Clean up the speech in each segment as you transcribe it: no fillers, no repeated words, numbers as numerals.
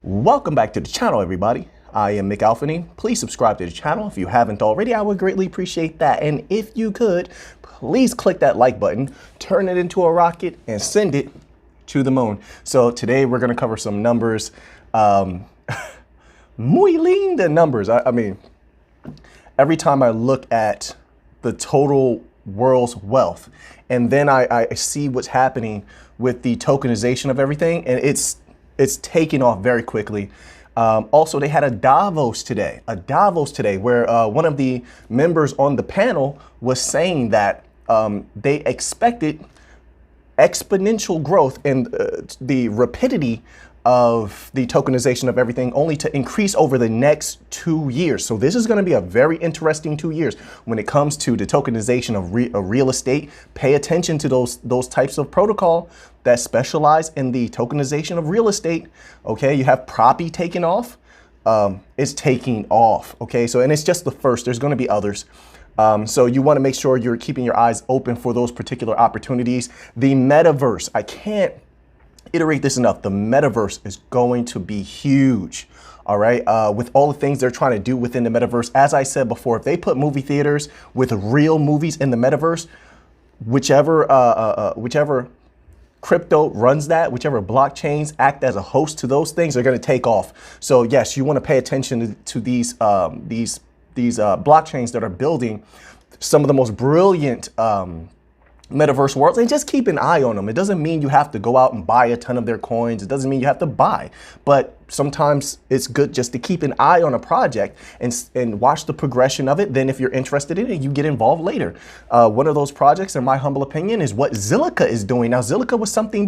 Welcome back to the channel, everybody. I am Mick Alfany. Please subscribe to the channel if you haven't already. I would greatly appreciate that. And if you could, please click that like button, turn it into a rocket, and send it to the moon. So today we're going to cover some numbers. Muy linda numbers. I mean, every time I look at the total world's wealth, and then I see what's happening with the tokenization of everything, and it's taking off very quickly. Also, they had a Davos today where one of the members on the panel was saying that they expected exponential growth in the rapidity of the tokenization of everything only to increase over the next 2 years. So this is going to be a very interesting 2 years when it comes to the tokenization of real estate. Pay attention to those types of protocol that specialize in the tokenization of real estate. Okay, you have Proppy taking off. It's taking off. Okay, so and it's just the first. There's going to be others. So you want to make sure you're keeping your eyes open for those particular opportunities. The metaverse, I can't iterate this enough. The metaverse is going to be huge. All right. With all the things they're trying to do within the metaverse, as I said before, if they put movie theaters with real movies in the metaverse, whichever crypto runs that, whichever blockchains act as a host to those things, are going to take off. So yes, you want to pay attention to these blockchains that are building some of the most brilliant metaverse worlds, and just keep an eye on them. It doesn't mean you have to go out and buy a ton of their coins. It doesn't mean you have to buy, but sometimes it's good just to keep an eye on a project and watch the progression of it. Then if you're interested in it, you get involved later. One of those projects, in my humble opinion, is what Zilliqa is doing. Now, Zilliqa was something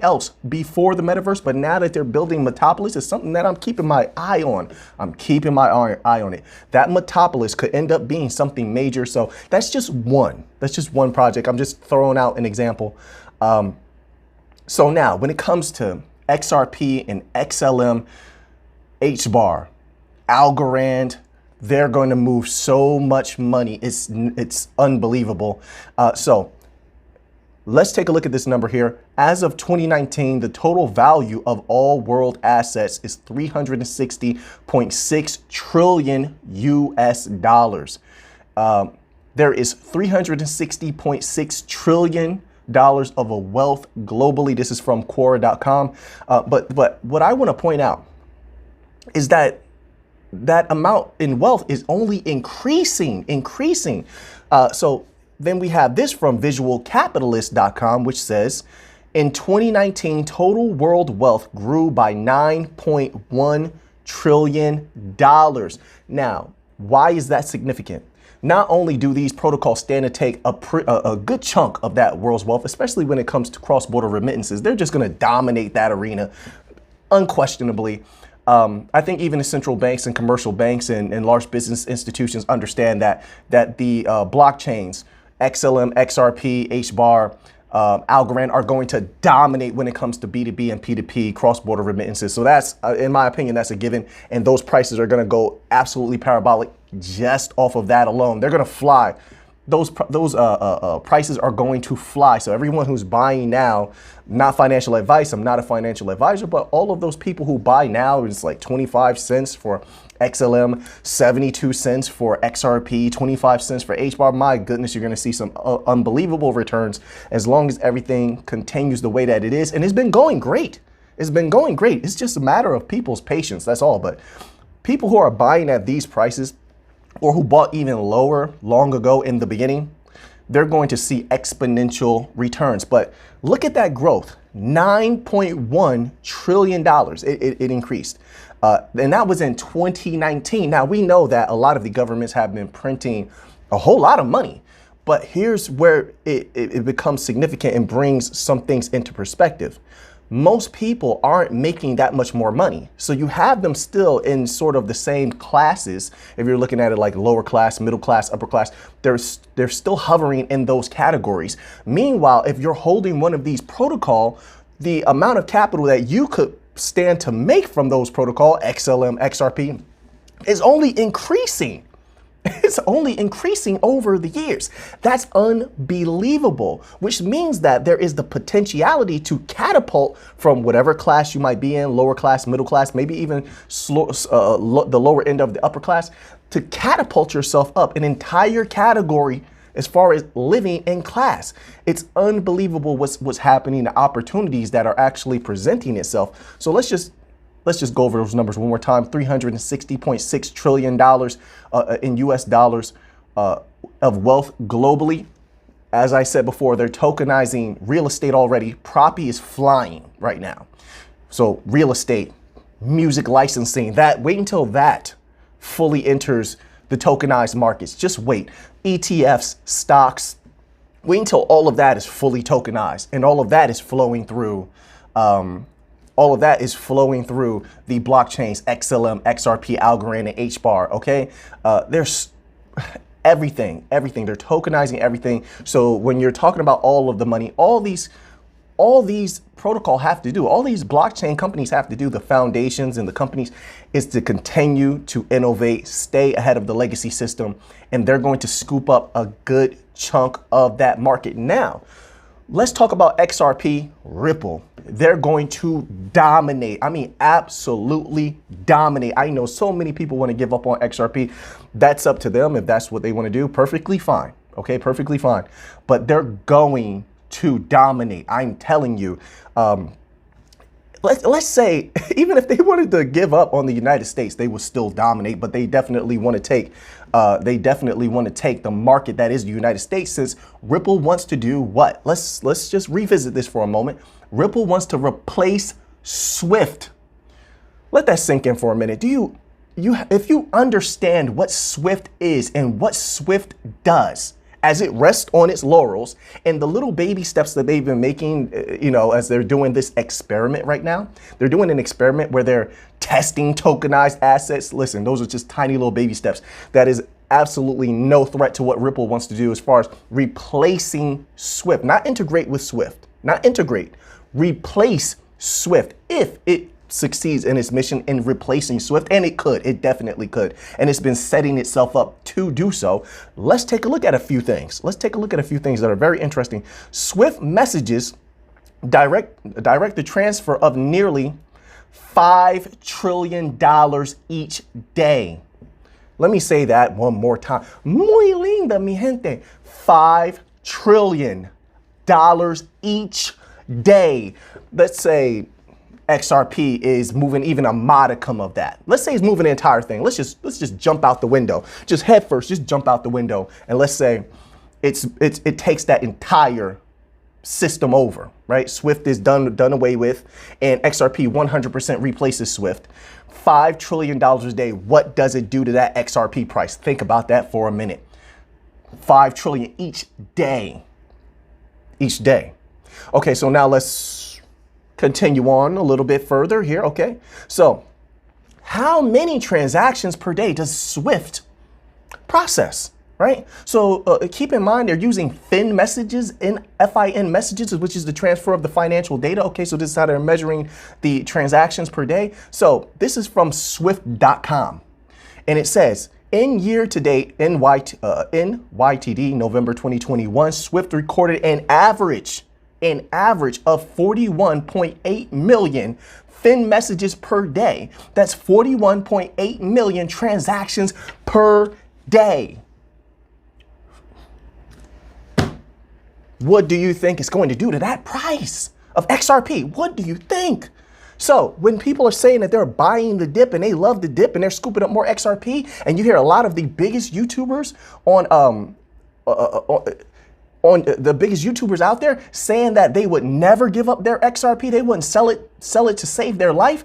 else before the metaverse, but now that they're building Metopolis, it's something that I'm keeping my eye on. I'm keeping my eye on it. That Metopolis could end up being something major. So that's just one. That's just one project. I'm just throwing out an example. So now, when it comes to XRP and XLM, HBAR, Algorand, they're going to move so much money. It's unbelievable. So let's take a look at this number here. As of 2019, the total value of all world assets is $360.6 trillion US dollars. There is $360.6 trillion of a wealth globally. This is from Quora.com. But what I want to point out is that that amount in wealth is only increasing. So then we have this from visualcapitalist.com, which says in 2019, total world wealth grew by $9.1 trillion. Now, why is that significant? Not only do these protocols stand to take a good chunk of that world's wealth, especially when it comes to cross-border remittances, they're just going to dominate that arena unquestionably. I think even the central banks and commercial banks and large business institutions understand that the blockchains, XLM, XRP, HBAR, Algorand are going to dominate when it comes to B2B and P2P cross-border remittances. So that's, in my opinion, that's a given. And those prices are going to go absolutely parabolic just off of that alone. They're going to fly. Those prices are going to fly. So everyone who's buying now, not financial advice, I'm not a financial advisor, but all of those people who buy now, it's like 25 cents for XLM, 72 cents for XRP, 25 cents for HBAR. My goodness, you're going to see some unbelievable returns as long as everything continues the way that it is. And it's been going great. It's been going great. It's just a matter of people's patience. That's all. But people who are buying at these prices, or who bought even lower long ago in the beginning, they're going to see exponential returns. But look at that growth, $9.1 trillion. It increased. And that was in 2019. Now, we know that a lot of the governments have been printing a whole lot of money. But here's where it becomes significant and brings some things into perspective. Most people aren't making that much more money. So you have them still in sort of the same classes. If you're looking at it like lower class, middle class, upper class, they're still hovering in those categories. Meanwhile, if you're holding one of these protocol, the amount of capital that you could stand to make from those protocol, XLM, XRP, is only increasing. It's only increasing over the years. That's unbelievable, which means that there is the potentiality to catapult from whatever class you might be in, lower class, middle class, maybe even the lower end of the upper class, to catapult yourself up an entire category as far as living in class. It's unbelievable what's happening, the opportunities that are actually presenting itself. So let's just go over those numbers one more time. $360.6 trillion in US dollars of wealth globally. As I said before, they're tokenizing real estate already. Property is flying right now. So real estate, music licensing, wait until that fully enters the tokenized markets. Just wait. ETFs, stocks, wait until all of that is fully tokenized and all of that is flowing through the blockchains, XLM, XRP, Algorand, and HBAR, okay? There's everything. They're tokenizing everything. So when you're talking about all of the money, all these protocol have to do, all these blockchain companies have to do, the foundations and the companies, is to continue to innovate, stay ahead of the legacy system, and they're going to scoop up a good chunk of that market. Now, let's talk about XRP, Ripple. They're going to dominate. I mean, absolutely dominate. I know so many people want to give up on XRP. That's up to them. If that's what they want to do, perfectly fine. Okay, perfectly fine. But they're going to dominate. I'm telling you. Let's say, even if they wanted to give up on the United States, they would still dominate, but they definitely want to take the market that is the United States, since Ripple wants to do what? Let's just revisit this for a moment. Ripple wants to replace Swift. Let that sink in for a minute. If you understand what Swift is and what Swift does, as it rests on its laurels and the little baby steps that they've been making, as they're doing this experiment right now, they're doing an experiment where they're testing tokenized assets. Listen, those are just tiny little baby steps. That is absolutely no threat to what Ripple wants to do as far as replacing Swift, not integrate with Swift, not integrate, replace Swift if it succeeds in its mission in replacing Swift, and it definitely could, and it's been setting itself up to do so. Let's take a look at a few things. That are very interesting. Swift messages direct the transfer of nearly $5 trillion each day. Let me say that one more time. Muy linda, mi gente. $5 trillion each day. Let's say XRP is moving even a modicum of that. Let's say it's moving the entire thing. Let's just jump out the window. Just head first, just jump out the window. And let's say it takes that entire system over, right? Swift is done away with, and XRP 100% replaces Swift. $5 trillion a day. What does it do to that XRP price? Think about that for a minute. $5 trillion each day. Okay, so now let's continue on a little bit further here, okay? So how many transactions per day does Swift process, right? So keep in mind, they're using FIN messages, FIN messages, which is the transfer of the financial data. Okay, so this is how they're measuring the transactions per day. So this is from Swift.com, and it says, in year to date, in YTD, November 2021, Swift recorded an average of 41.8 million FIN messages per day. That's 41.8 million transactions per day. What do you think it's going to do to that price of XRP? What do you think? So when people are saying that they're buying the dip and they love the dip and they're scooping up more XRP, and you hear a lot of the biggest YouTubers on the biggest YouTubers out there saying that they would never give up their XRP, they wouldn't sell it to save their life.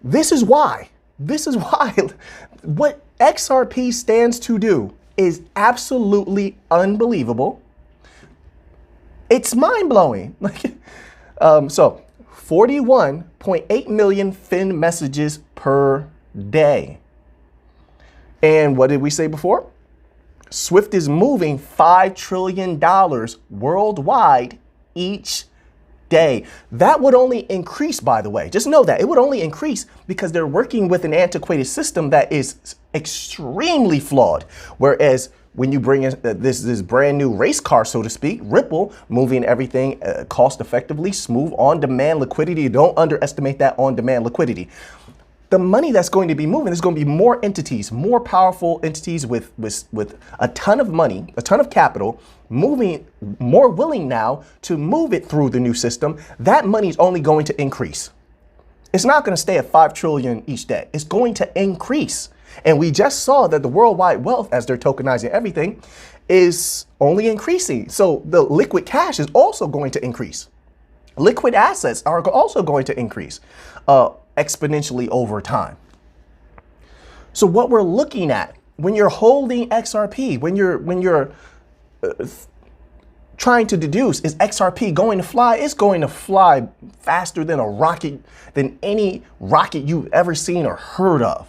This is why. What XRP stands to do is absolutely unbelievable. It's mind-blowing. So 41.8 million FIN messages per day. And what did we say before? Swift is moving $5 trillion worldwide each day. That would only increase, by the way. Just know that it would only increase because they're working with an antiquated system that is extremely flawed. Whereas when you bring in this brand new race car, so to speak, Ripple, moving everything cost effectively, smooth, on demand liquidity. Don't underestimate that on demand liquidity. The money that's going to be moving is going to be more entities, more powerful entities with a ton of money, a ton of capital, moving, more willing now to move it through the new system. That money is only going to increase. It's not going to stay at 5 trillion each day. It's going to increase. And we just saw that the worldwide wealth, as they're tokenizing everything, is only increasing. So the liquid cash is also going to increase. Liquid assets are also going to increase exponentially over time. So what we're looking at when you're holding XRP, when you're trying to deduce, is XRP going to fly? It's going to fly faster than a rocket, than any rocket you've ever seen or heard of.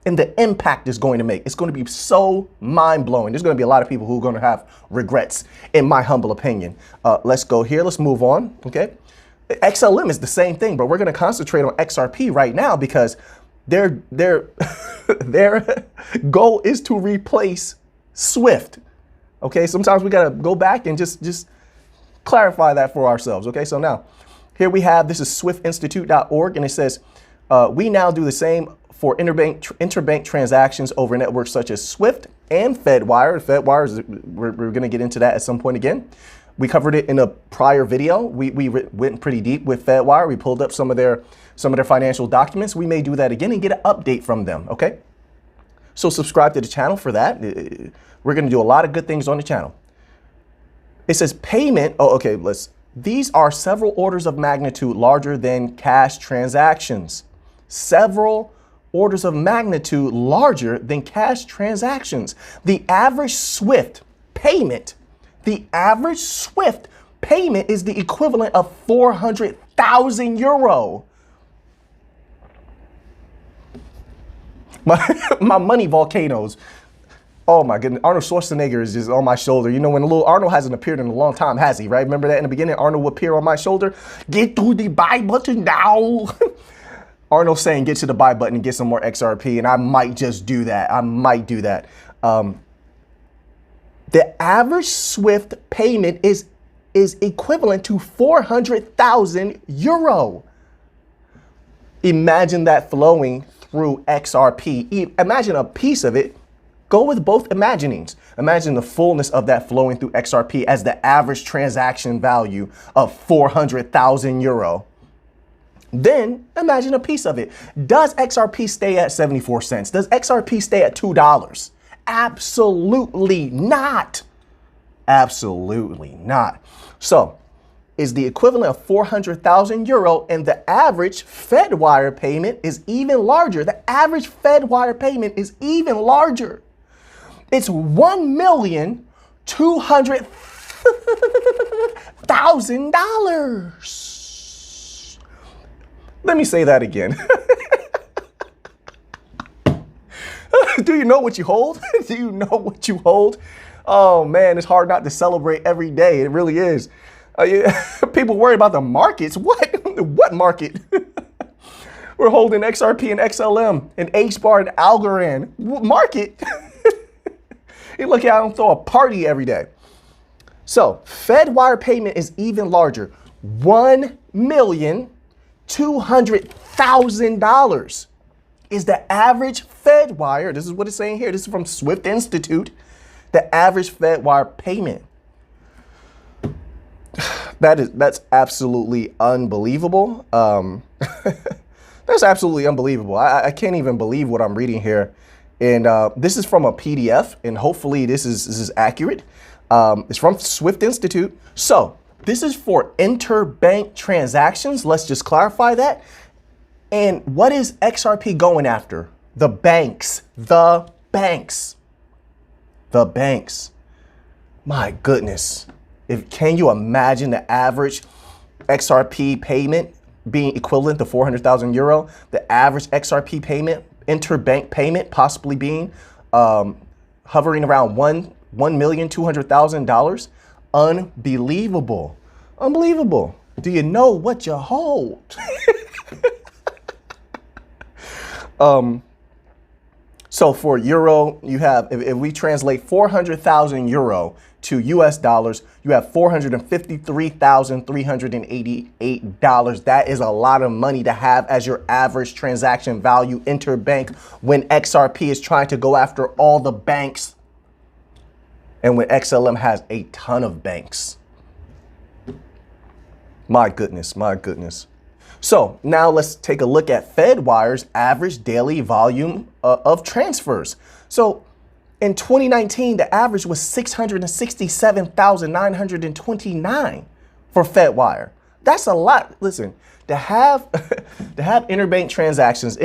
And the impact it's going to make, it's going to be so mind-blowing. There's going to be a lot of people who are going to have regrets, in my humble opinion. Let's go here. Let's move on. Okay. XLM is the same thing, but we're going to concentrate on XRP right now because their goal is to replace Swift. Okay. Sometimes we got to go back and just clarify that for ourselves. Okay. So now here we have, this is swiftinstitute.org, and it says, we now do the same for interbank transactions over networks such as Swift and Fedwire. Fedwire, we're going to get into that at some point again. We covered it in a prior video. We went pretty deep with Fedwire. We pulled up some of their financial documents. We may do that again and get an update from them. Okay. So subscribe to the channel for that. We're going to do a lot of good things on the channel. It says payment. Oh, okay. These are several orders of magnitude larger than cash transactions. Several orders of magnitude larger than cash transactions. The average Swift payment is the equivalent of 400,000 euro. My money volcanoes. Oh my goodness. Arnold Schwarzenegger is just on my shoulder. You know, when little Arnold hasn't appeared in a long time, has he? Right? Remember that in the beginning, Arnold would appear on my shoulder. Get to the buy button now. Arnold saying, get to the buy button and get some more XRP. And I might just do that. I might do that. The average Swift payment is equivalent to 400,000 euro. Imagine that flowing through XRP. Imagine a piece of it. Go with both imaginings. Imagine the fullness of that flowing through XRP as the average transaction value of 400,000 euro. Then imagine a piece of it. Does XRP stay at 74 cents? Does XRP stay at $2? Absolutely not. Absolutely not. So is the equivalent of 400,000 euro, and the average Fedwire payment is even larger. The average Fedwire payment is even larger. It's $1,200,000. Let me say that again. Do you know what you hold? Do you know what you hold? Oh man, it's hard not to celebrate every day. It really is. People worry about the markets. What? What market? We're holding XRP and XLM and HBAR and Algorand. What market? You look at, I don't throw a party every day. So Fedwire payment is even larger. $1,200,000 is the average Fedwire. This is what it's saying here. This is from Swift Institute. The average Fedwire payment. That's absolutely unbelievable. That's absolutely unbelievable. I can't even believe what I'm reading here. And this is from a PDF, and hopefully this is accurate. It's from Swift Institute. So this is for interbank transactions. Let's just clarify that. And what is XRP going after? The banks. The banks. The banks. My goodness. Can you imagine the average XRP payment being equivalent to 400,000 euro? The average XRP payment, interbank payment, possibly being hovering around $1,200,000. Unbelievable. Unbelievable. Do you know what you So for euro, you have, if we translate 400,000 euro to US dollars, you have $453,388. That is a lot of money to have as your average transaction value interbank when XRP is trying to go after all the banks and when XLM has a ton of banks. My goodness, my goodness. So now let's take a look at Fedwire's average daily volume of transfers. So in 2019, the average was 667,929 for Fedwire. That's a lot. Listen, to have interbank transactions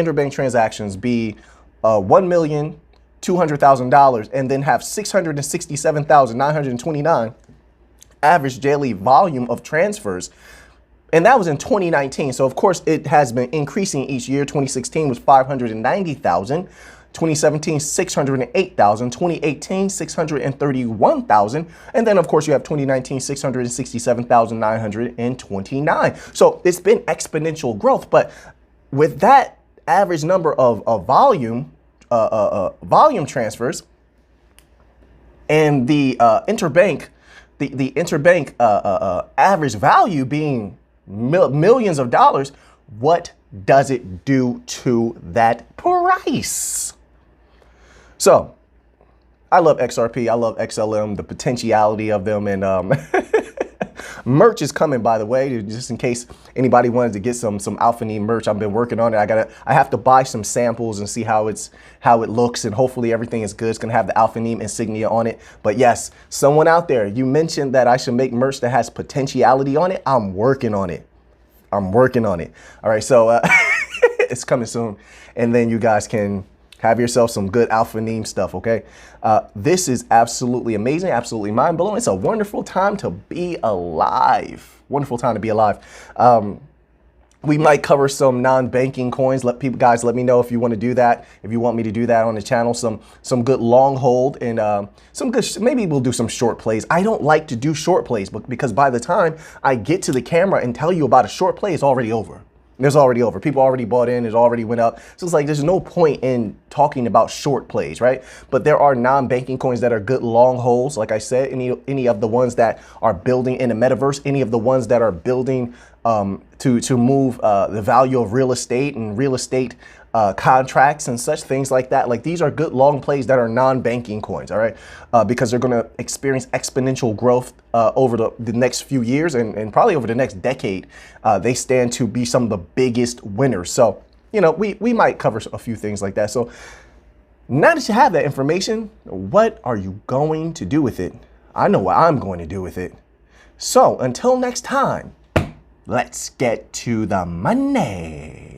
be $1,200,000 and then have 667,929 average daily volume of transfers. And that was in 2019. So, of course, it has been increasing each year. 2016 was 590,000. 2017, 608,000. 2018, 631,000. And then, of course, you have 2019, 667,929. So it's been exponential growth. But with that average number of volume transfers and the interbank, the interbank average value being millions of dollars, what does it do to that price? So I love XRP. I love XLM, the potentiality of them. And merch is coming, by the way, just in case anybody wanted to get some Alphaneme merch. I've been working on it. I have to buy some samples and see how it looks, and hopefully everything is good. It's gonna have the Alphaneme insignia on it. But yes, someone out there, you mentioned that I should make merch that has potentiality on it. I'm working on it. I'm working on it. All right, so it's coming soon, and then you guys can have yourself some good Alphaneme stuff, okay? This is absolutely amazing, absolutely mind-blowing. It's a wonderful time to be alive. Wonderful time to be alive. We might cover some non-banking coins. Let me know if you want to do that. If you want me to do that on the channel, some good long hold and some good, maybe we'll do some short plays. I don't like to do short plays because by the time I get to the camera and tell you about a short play, it's already over. It's already over. People already bought in. It already went up. So it's like there's no point in talking about short plays, right? But there are non-banking coins that are good long holds. Like I said, any of the ones that are building in the metaverse, any of the ones that are building to move the value of real estate and real estate contracts and such things like that. Like these are good long plays that are non-banking coins, all right? Because they're going to experience exponential growth over the next few years and probably over the next decade. They stand to be some of the biggest winners. So, you know, we might cover a few things like that. So now that you have that information, what are you going to do with it? I know what I'm going to do with it. So until next time, let's get to the money.